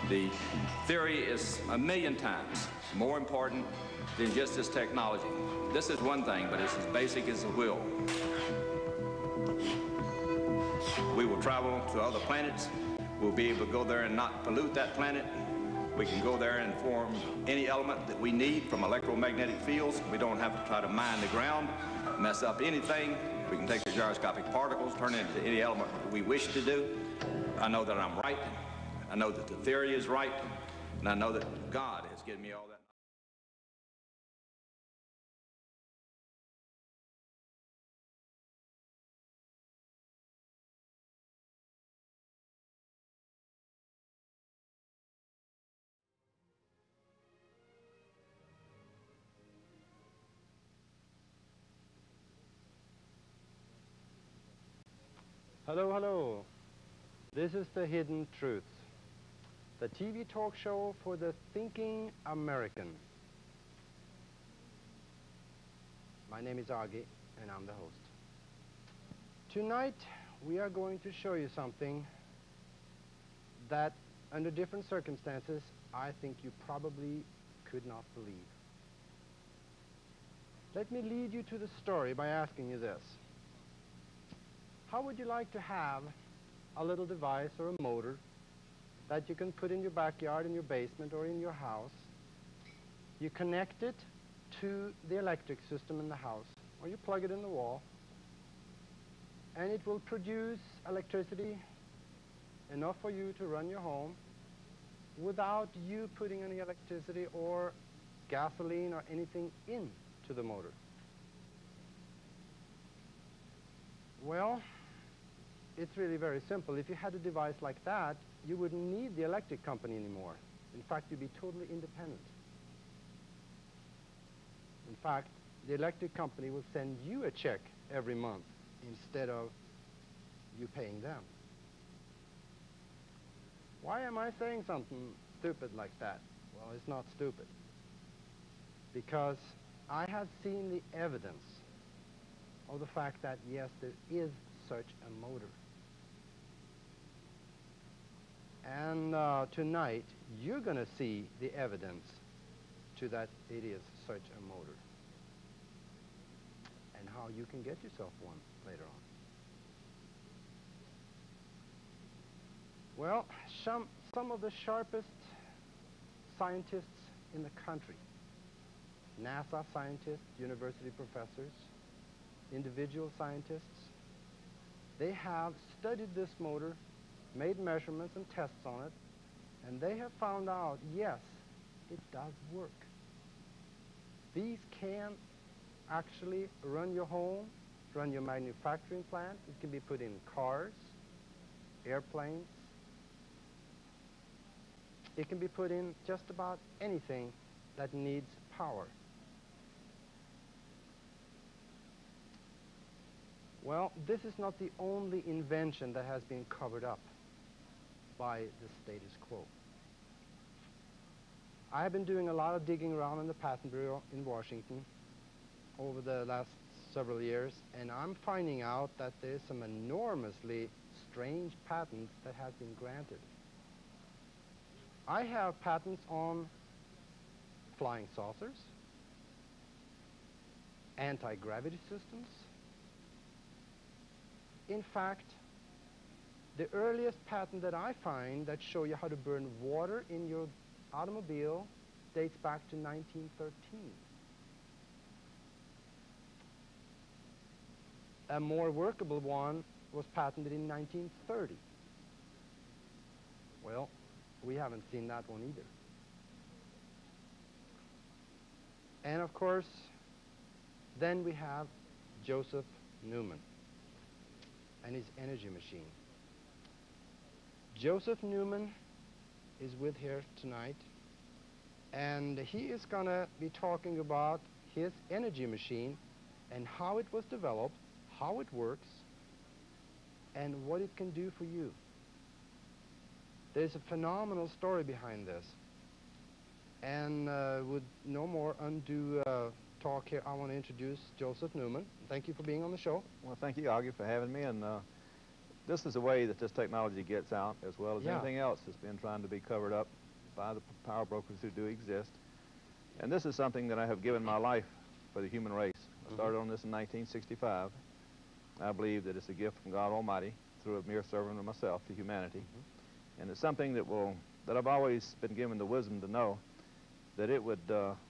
The theory is a million times more important than just this technology. This is one thing, but it's as basic as the will. We will travel to other planets. We'll be able to go there and not pollute that planet. We can go there and form any element that we need from electromagnetic fields. We don't have to try to mine the ground, mess up anything. We can take the gyroscopic particles, turn it into any element that we wish to do. I know that I'm right. I know that the theory is right. And I know that God has given me all that. Hello, hello. This is The Hidden Truth, the TV talk show for the thinking American. My name is Aage, and I'm the host. Tonight, we are going to show you something that, under different circumstances, I think you probably could not believe. Let me lead you to the story by asking you this. How would you like to have a little device or a motor that you can put in your backyard, in your basement, or in your house? You connect it to the electric system in the house, or you plug it in the wall, and it will produce electricity enough for you to run your home without you putting any electricity or gasoline or anything into the motor. Well, it's really very simple. If you had a device like that, you wouldn't need the electric company anymore. In fact, you'd be totally independent. In fact, the electric company will send you a check every month instead of you paying them. Why am I saying something stupid like that? Well, it's not stupid. Because I have seen the evidence of the fact that, yes, there is such a motor. And tonight, you're going to see the evidence to that it is such a motor, and how you can get yourself one later on. Well, some of the sharpest scientists in the country, NASA scientists, university professors, individual scientists, they have studied this motor, made measurements and tests on it, and they have found out, yes, it does work. These can actually run your home, run your manufacturing plant. It can be put in cars, airplanes. It can be put in just about anything that needs power. Well, this is not the only invention that has been covered up by the status quo. I've been doing a lot of digging around in the Patent Bureau in Washington over the last several years, and I'm finding out that there's some enormously strange patents that have been granted. I have patents on flying saucers, anti-gravity systems. In fact, the earliest patent that I find that show you how to burn water in your automobile dates back to 1913. A more workable one was patented in 1930. Well, we haven't seen that one either. And of course, then we have Joseph Newman and his energy machine. Joseph Newman is with here tonight, and he is going to be talking about his energy machine and how it was developed, how it works, and what it can do for you. There's a phenomenal story behind this. And with no more undue talk here, I want to introduce Joseph Newman. Thank you for being on the show. Well, thank you, Aage, for having me. And this is the way that this technology gets out, as well as anything else that's been trying to be covered up by the power brokers who do exist. And this is something that I have given my life for the human race. I started on this in 1965. I believe that it's a gift from God Almighty through a mere servant of myself to humanity. And it's something that I've always been given the wisdom to know that it would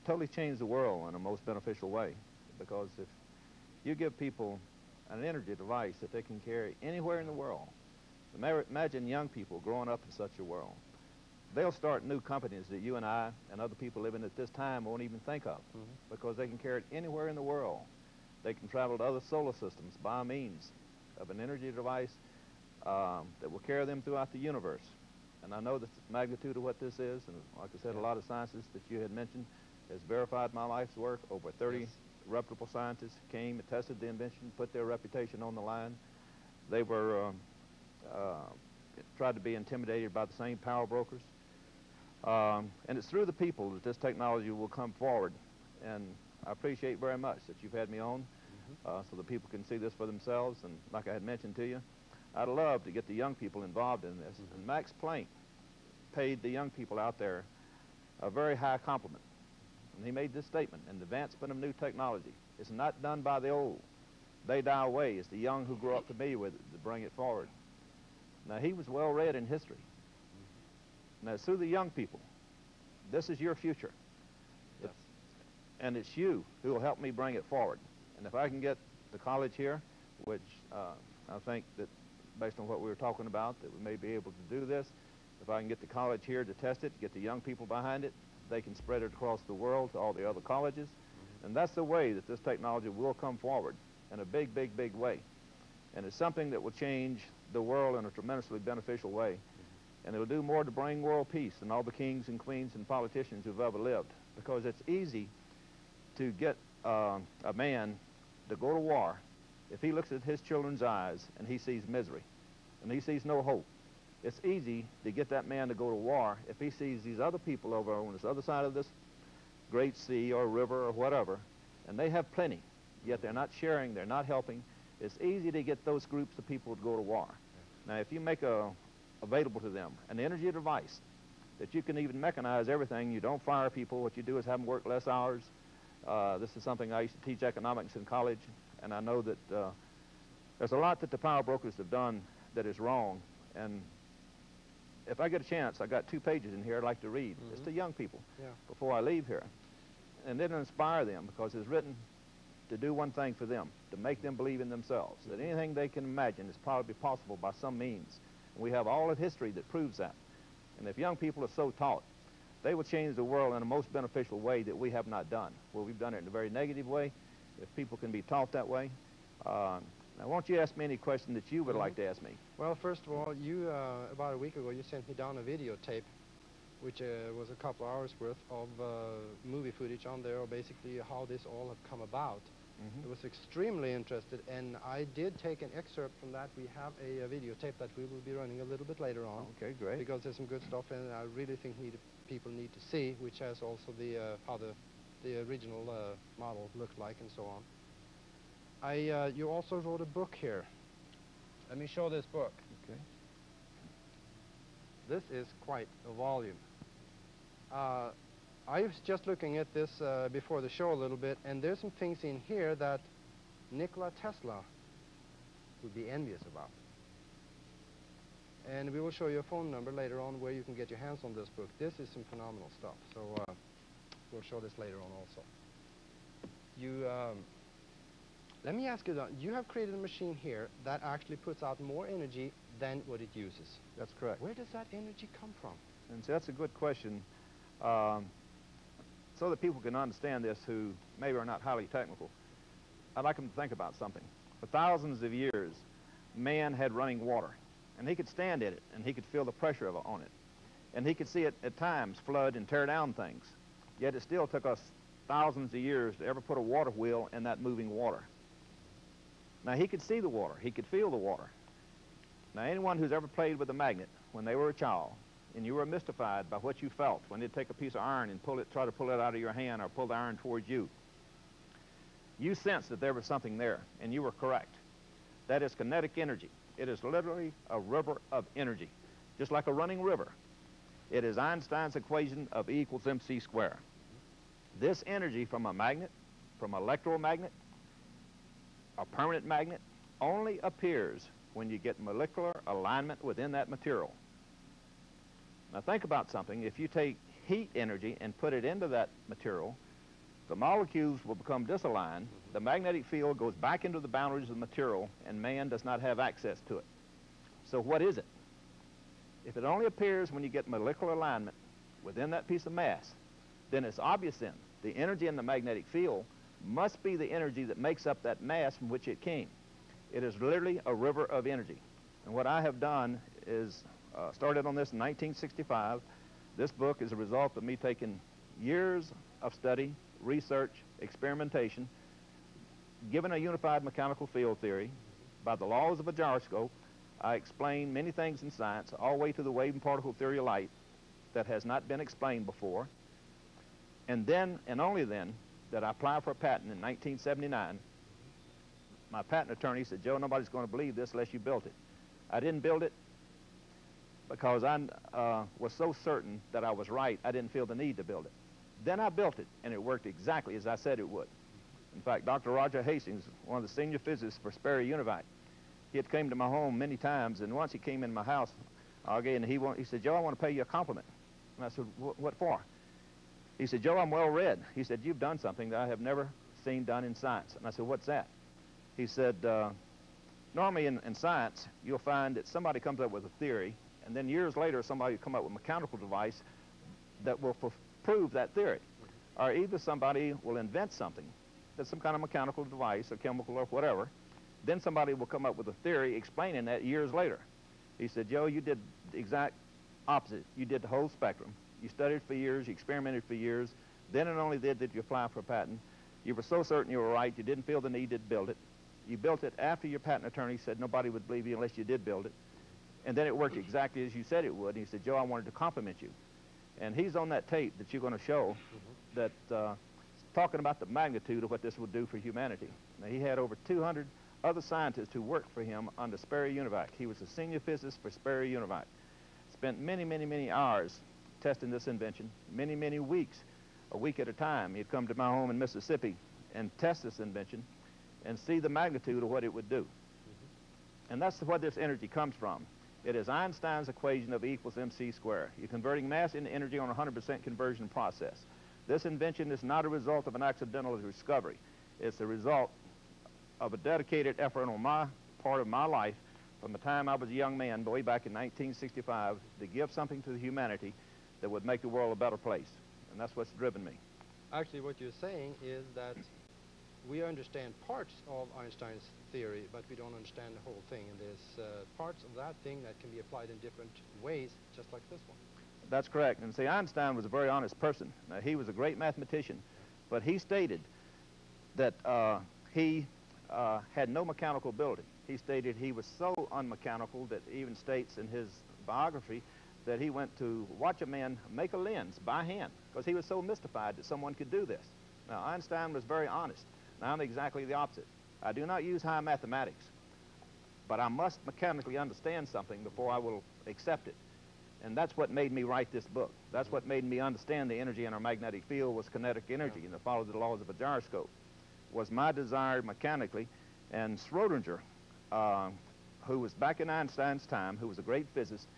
totally change the world in a most beneficial way. Because if you give people an energy device that they can carry anywhere in the world, imagine young people growing up in such a world. They'll start new companies that you and I and other people living at this time won't even think of, because they can carry it anywhere in the world. They can travel to other solar systems by means of an energy device that will carry them throughout the universe. And I know the magnitude of what this is, and like I said, a lot of scientists that you had mentioned has verified my life's work. Over 30 reputable scientists came and tested the invention, put their reputation on the line. They were tried to be intimidated by the same power brokers. And it's through the people that this technology will come forward. And I appreciate very much that you've had me on so that people can see this for themselves. And like I had mentioned to you, I'd love to get the young people involved in this. And Max Planck paid the young people out there a very high compliment. And he made this statement: "In the advancement of new technology, it's not done by the old. They die away. It's the young who grow up familiar with it to bring it forward." Now, he was well read in history. Now, it's through the young people. This is your future. Yes. And it's you who will help me bring it forward. And if I can get the college here, which I think that based on what we were talking about, that we may be able to do this, if I can get the college here to test it, get the young people behind it, they can spread it across the world to all the other colleges. And that's the way that this technology will come forward, in a big, big, big way. And it's something that will change the world in a tremendously beneficial way. And it'll do more to bring world peace than all the kings and queens and politicians who've ever lived. Because it's easy to get a man to go to war if he looks at his children's eyes and he sees misery and he sees no hope. It's easy to get that man to go to war if he sees these other people over on this other side of this great sea or river or whatever, and they have plenty, yet they're not sharing, they're not helping. It's easy to get those groups of people to go to war. Now, if you make available to them an energy device that you can even mechanize everything, you don't fire people, what you do is have them work less hours. This is something I used to teach economics in college, and I know that there's a lot that the power brokers have done that is wrong. And if I get a chance, I got 2 pages in here I'd like to read. It's to young people before I leave here. And it'll inspire them, because it's written to do one thing for them, to make them believe in themselves, that anything they can imagine is probably possible by some means. And we have all of history that proves that. And if young people are so taught, they will change the world in a most beneficial way that we have not done. Well, we've done it in a very negative way. If people can be taught that way. Now, won't you ask me any question that you would like to ask me? Well, first of all, you, about a week ago, you sent me down a videotape, which was a couple hours worth of movie footage on there, or basically how this all have come about. It was extremely interested, and I did take an excerpt from that. We have a videotape that we will be running a little bit later on. Okay, great. Because there's some good stuff in it. I really think people need to see, which has also the how the original model looked like and so on. You also wrote a book here. Let me show this book. Okay. This is quite a volume. I was just looking at this before the show a little bit, and there's some things in here that Nikola Tesla would be envious about. And we will show you a phone number later on where you can get your hands on this book. This is some phenomenal stuff, so we'll show this later on also. Let me ask you, you have created a machine here that actually puts out more energy than what it uses. That's correct. Where does that energy come from? And so that's a good question. So that people can understand this who maybe are not highly technical, I'd like them to think about something. For thousands of years, man had running water, and he could stand in it, and he could feel the pressure on it. And he could see it at times flood and tear down things. Yet it still took us thousands of years to ever put a water wheel in that moving water. Now, he could see the water. He could feel the water. Now, anyone who's ever played with a magnet when they were a child, and you were mystified by what you felt when they'd take a piece of iron and try to pull it out of your hand or pull the iron towards you, you sensed that there was something there, and you were correct. That is kinetic energy. It is literally a river of energy, just like a running river. It is Einstein's equation of E equals mc squared. This energy from a magnet, from an electromagnet, a permanent magnet, only appears when you get molecular alignment within that material. Now think about something. If you take heat energy and put it into that material, the molecules will become disaligned, the magnetic field goes back into the boundaries of the material, and man does not have access to it. So what is it? If it only appears when you get molecular alignment within that piece of mass, then it's obvious then the energy in the magnetic field must be the energy that makes up that mass from which it came. It is literally a river of energy. And what I have done is started on this in 1965. This book is a result of me taking years of study, research, experimentation, given a unified mechanical field theory. By the laws of a gyroscope, I explain many things in science, all the way to the wave and particle theory of light that has not been explained before. And then, and only then, that I applied for a patent in 1979. My patent attorney said, Joe, nobody's going to believe this unless you built it. I didn't build it because I was so certain that I was right, I didn't feel the need to build it. Then I built it, and it worked exactly as I said it would. In fact, Dr. Roger Hastings, one of the senior physicists for Sperry Univac, he had came to my home many times, and once he came in my house, and he said, Joe, I want to pay you a compliment. And I said, what for? He said, Joe, I'm well read. He said, you've done something that I have never seen done in science. And I said, what's that? He said, normally in science, you'll find that somebody comes up with a theory, and then years later, somebody will come up with a mechanical device that will prove that theory. Or either somebody will invent something that's some kind of mechanical device or chemical or whatever, then somebody will come up with a theory explaining that years later. He said, Joe, you did the exact opposite. You did the whole spectrum. You studied for years, you experimented for years, then and only then did you apply for a patent. You were so certain you were right, you didn't feel the need to build it. You built it after your patent attorney said nobody would believe you unless you did build it. And then it worked exactly as you said it would. And he said, Joe, I wanted to compliment you. And he's on that tape that you're going to show that talking about the magnitude of what this would do for humanity. Now, he had over 200 other scientists who worked for him under Sperry Univac. He was a senior physicist for Sperry Univac. Spent many, many, many hours testing this invention, many, many weeks, a week at a time. He'd come to my home in Mississippi and test this invention and see the magnitude of what it would do. And that's where this energy comes from. It is Einstein's equation of E equals mc squared. You're converting mass into energy on a 100% conversion process. This invention is not a result of an accidental discovery. It's a result of a dedicated effort on my part of my life from the time I was a young man, way back in 1965, to give something to humanity that would make the world a better place. And that's what's driven me. Actually, what you're saying is that we understand parts of Einstein's theory, but we don't understand the whole thing. And there's parts of that thing that can be applied in different ways, just like this one. That's correct. And see, Einstein was a very honest person. Now, he was a great mathematician, but he stated that he had no mechanical ability. He stated he was so unmechanical that he even states in his biography that he went to watch a man make a lens by hand because he was so mystified that someone could do this. Now, Einstein was very honest. Now, I'm exactly the opposite. I do not use high mathematics, but I must mechanically understand something before I will accept it. And that's what made me write this book. That's what made me understand the energy in our magnetic field was kinetic energy and to follow the laws of a gyroscope. Was my desire mechanically. And Schrodinger, who was back in Einstein's time, who was a great physicist,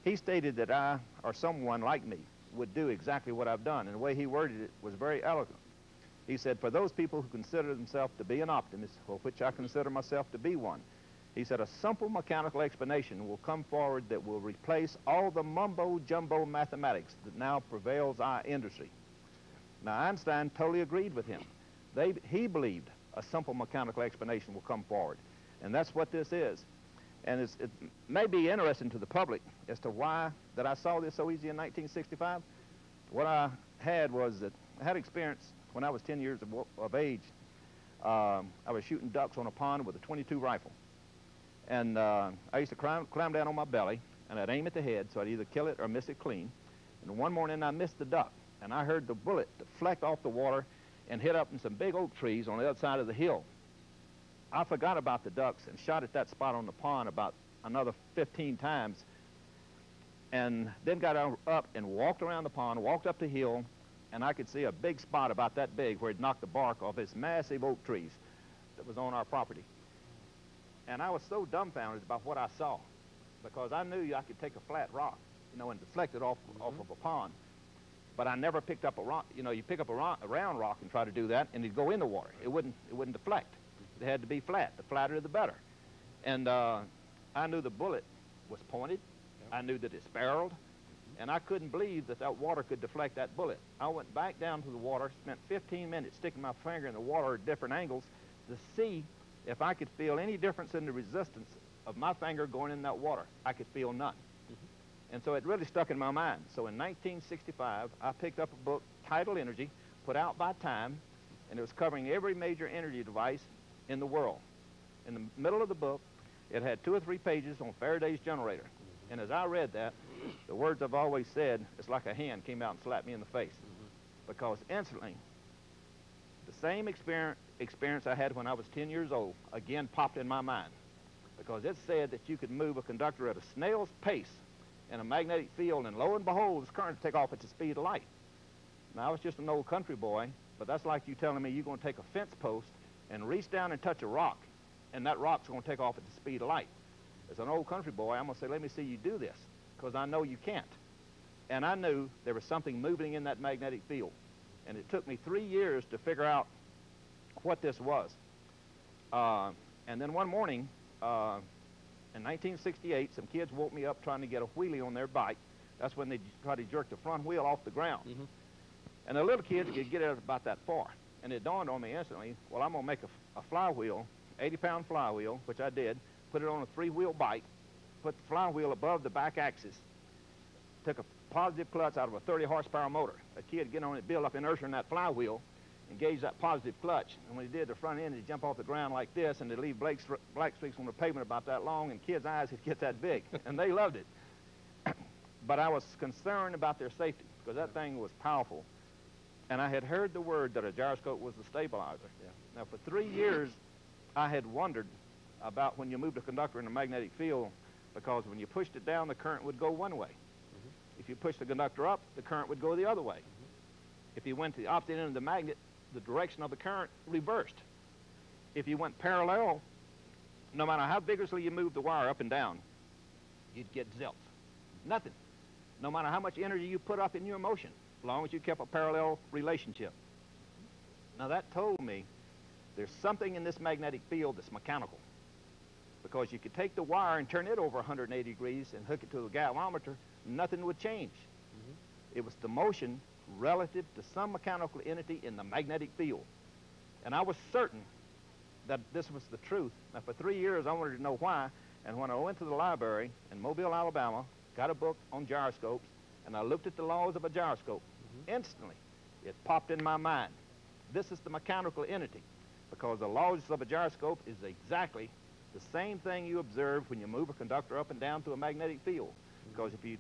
he stated that I, or someone like me, would do exactly what I've done. And the way he worded it was very eloquent. He said, for those people who consider themselves to be an optimist, for which I consider myself to be one, he said, a simple mechanical explanation will come forward that will replace all the mumbo-jumbo mathematics that now prevails our industry. Now, Einstein totally agreed with him. He believed a simple mechanical explanation will come forward. And that's what this is. And it may be interesting to the public as to why that I saw this so easy in 1965. What I had was that I had experience when I was 10 years of age. I was shooting ducks on a pond with a .22 rifle. And I used to climb down on my belly, and I'd aim at the head, so I'd either kill it or miss it clean. And one morning I missed the duck, and I heard the bullet deflect off the water and hit up in some big oak trees on the other side of the hill. I forgot about the ducks and shot at that spot on the pond about another 15 times, and then got up and walked around the pond, walked up the hill, and I could see a big spot about that big where it knocked the bark off this massive oak trees that was on our property. And I was so dumbfounded about what I saw, because I knew I could take a flat rock, you know, and deflect it off of a pond. But I never picked up a rock. You know, you pick up a round rock and try to do that, and it'd go in the water. It wouldn't deflect. It had to be flat. The flatter, the better. And I knew the bullet was pointed. I knew that it's barreled. And I couldn't believe that that water could deflect that bullet. I went back down to the water, spent 15 minutes sticking my finger in the water at different angles to see if I could feel any difference in the resistance of my finger going in that water. I could feel none. And so it really stuck in my mind. So in 1965, I picked up a book titled Energy, put out by Time, and it was covering every major energy device in the world. In the middle of the book, it had 2 or 3 pages on Faraday's generator. And as I read that, the words I've always said, it's like a hand came out and slapped me in the face. Because instantly, the same experience I had when I was 10 years old again popped in my mind. Because it said that you could move a conductor at a snail's pace in a magnetic field, and lo and behold, its current take off at the speed of light. Now, I was just an old country boy, but that's like you telling me you're going to take a fence post and reach down and touch a rock, and that rock's going to take off at the speed of light. As an old country boy, I'm going to say, let me see you do this, because I know you can't. And I knew there was something moving in that magnetic field. And it took me 3 years to figure out what this was. And then one morning, in 1968, some kids woke me up trying to get a wheelie on their bike. That's when they tried to jerk the front wheel off the ground. And the little kids could get it about that far. And it dawned on me instantly, well, I'm going to make a flywheel, 80-pound flywheel, which I did, put it on a 3-wheel bike, put the flywheel above the back axis, took a positive clutch out of a 30-horsepower motor. A kid get on it, build up inertia in that flywheel, engage that positive clutch. And when he did, the front end, he'd jump off the ground like this, and they'd leave black streaks on the pavement about that long, and kids' eyes would get that big. And they loved it. But I was concerned about their safety, because that thing was powerful. And I had heard the word that a gyroscope was the stabilizer. Now, for 3 years, I had wondered about when you moved a conductor in a magnetic field, because when you pushed it down, the current would go one way. If you pushed the conductor up, the current would go the other way. If you went to the opposite end of the magnet, the direction of the current reversed. If you went parallel, no matter how vigorously you moved the wire up and down, you'd get zilch. Nothing. No matter how much energy you put up in your motion, as long as you kept a parallel relationship. Now that told me there's something in this magnetic field that's mechanical. Because you could take the wire and turn it over 180 degrees and hook it to a galvanometer, nothing would change. It was the motion relative to some mechanical entity in the magnetic field. And I was certain that this was the truth. Now, for 3 years, I wanted to know why. And when I went to the library in Mobile, Alabama, got a book on gyroscopes, and I looked at the laws of a gyroscope, instantly, it popped in my mind. This is the mechanical entity, because the laws of a gyroscope is exactly the same thing you observe when you move a conductor up and down through a magnetic field. Because if you